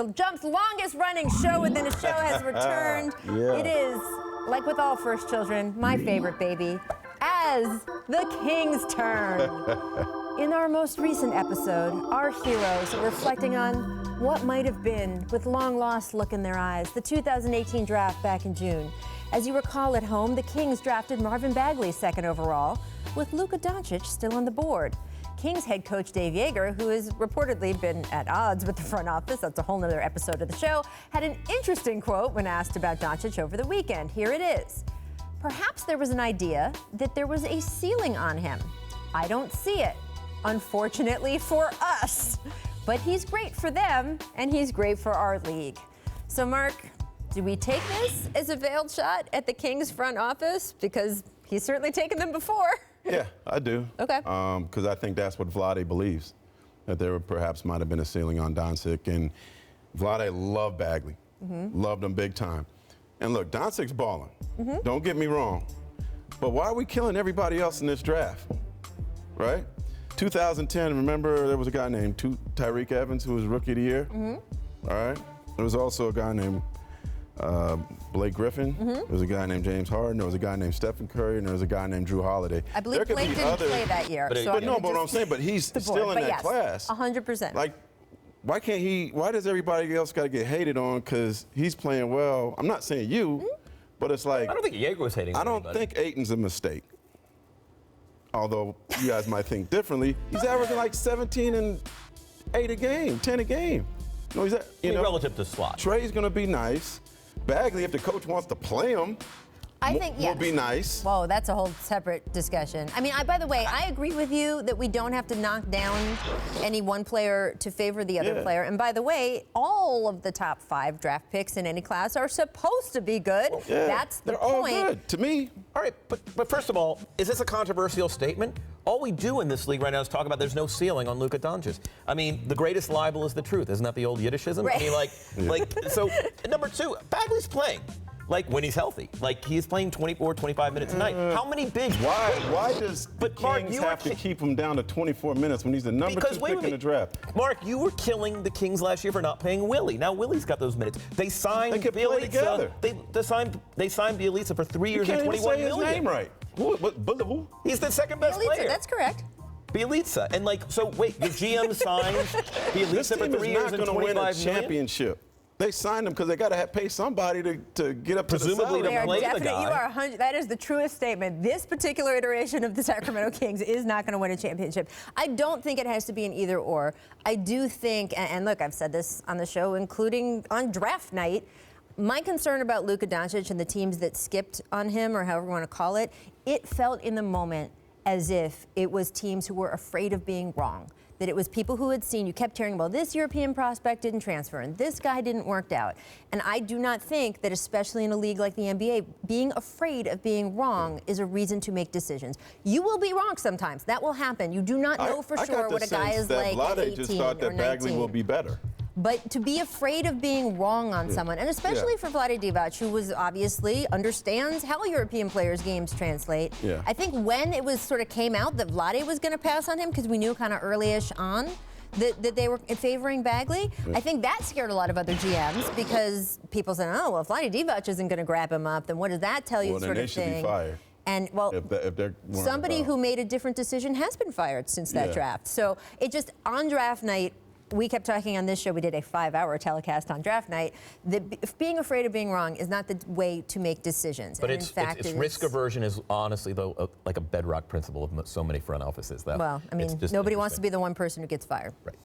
The Jump's longest-running show within a show has returned. Yeah. It is, like with all first children, my favorite baby, as the Kings turn. In our most recent episode, our heroes are reflecting on what might have been with long-lost look in their eyes, the 2018 draft back in June. As you recall at home, the Kings drafted Marvin Bagley second overall, with Luka Doncic still on the board. Kings head coach Dave Joerger, who has reportedly been at odds with the front office, that's a whole nother episode of the show, had an interesting quote when asked about Doncic over the weekend. Here it is. Perhaps there was an idea that there was a ceiling on him. I don't see it, unfortunately for us. But he's great for them, and he's great for our league. So, Mark, do we take this as a veiled shot at the Kings front office? Because he's certainly taken them before. Yeah, I do. Okay. Because I think that's what Vlade believes, that there perhaps might have been a ceiling on Doncic. And Vlade loved Bagley, loved him big time. And look, Doncic's balling. Don't get me wrong. But why are we killing everybody else in this draft, right? 2010, remember there was a guy named Tyreek Evans who was Rookie of the Year? All right. There was also a guy named Blake Griffin. There was a guy named James Harden. There was a guy named Stephen Curry, and there was a guy named Drew Holiday. I believe Blake didn't play that year. But what I'm saying, but he's still in that class. 100%. Like, why can't he? Why does everybody else got to get hated on because he's playing well? I'm not saying you, but it's like I don't think Joerger was hating. I don't think Ayton's a mistake. Although you guys might think differently, he's averaging like 17 and 8 a game, 10 a game. No, he's relative to slot. Trey's gonna be nice. Bagley, if the coach wants to play him, I think will be nice. Whoa, that's a whole separate discussion. I mean, by the way, I agree with you that we don't have to knock down any one player to favor the other player. And by the way, all of the top 5 draft picks in any class are supposed to be good. Well, that's the they're point. all good to me. All right, but first of all, is this a controversial statement? All we do in this league right now is talk about there's no ceiling on Luka Doncic. I mean, the greatest libel is the truth. Isn't that the old Yiddishism? Right. I mean, so number 2, Bagley's playing. Like, when he's healthy. Like, he's playing 24, 25 minutes a night. How many bigs? Why does the Kings Mark, have to keep him down to 24 minutes when he's the number 2 pick in the draft? Mark, you were killing the Kings last year for not paying Willie. Now Willie's got those minutes. They signed Bielitsa. They signed Bielitsa for 3 years and $21 million. You can't even say his name right. Who? He's the second best player. That's correct. Bielitsa. And so wait, the GM signed Bielitsa for 3 years and $25 million? This team is not going to win a championship. They signed him because they got to pay somebody to get up presumably to the to play the guy. You are 100. That is the truest statement. This particular iteration of the Sacramento Kings is not going to win a championship. I don't think it has to be an either or. I do think, and look, I've said this on the show, including on draft night. My concern about Luka Doncic and the teams that skipped on him, or however you want to call it, it felt in the moment as if it was teams who were afraid of being wrong. That it was people who had seen, you kept hearing about this European prospect didn't transfer and this guy didn't work out. And I do not think that, especially in a league like the NBA, being afraid of being wrong is a reason to make decisions. You will be wrong sometimes. That will happen. You do not know for sure what a guy is like at 18 just thought that or 19. Bagley will be better. But to be afraid of being wrong on someone, and especially for Vlade Divac, who was obviously understands how European players' games translate. I think when it was sort of came out that Vlade was going to pass on him, because we knew kind of early-ish on that they were favoring Bagley, I think that scared a lot of other GMs because people said, oh, well, if Vlade Divac isn't going to grab him up, then what does that tell you, well, sort then of they should thing. be fired. And, well, if somebody who made a different decision has been fired since that draft. So it just, on draft night, we kept talking on this show, we did a 5-hour telecast on draft night, that being afraid of being wrong is not the way to make decisions. But and it's in fact, risk aversion is honestly, though, like a bedrock principle of so many front offices. Well, I mean, nobody wants to be the one person who gets fired. Right.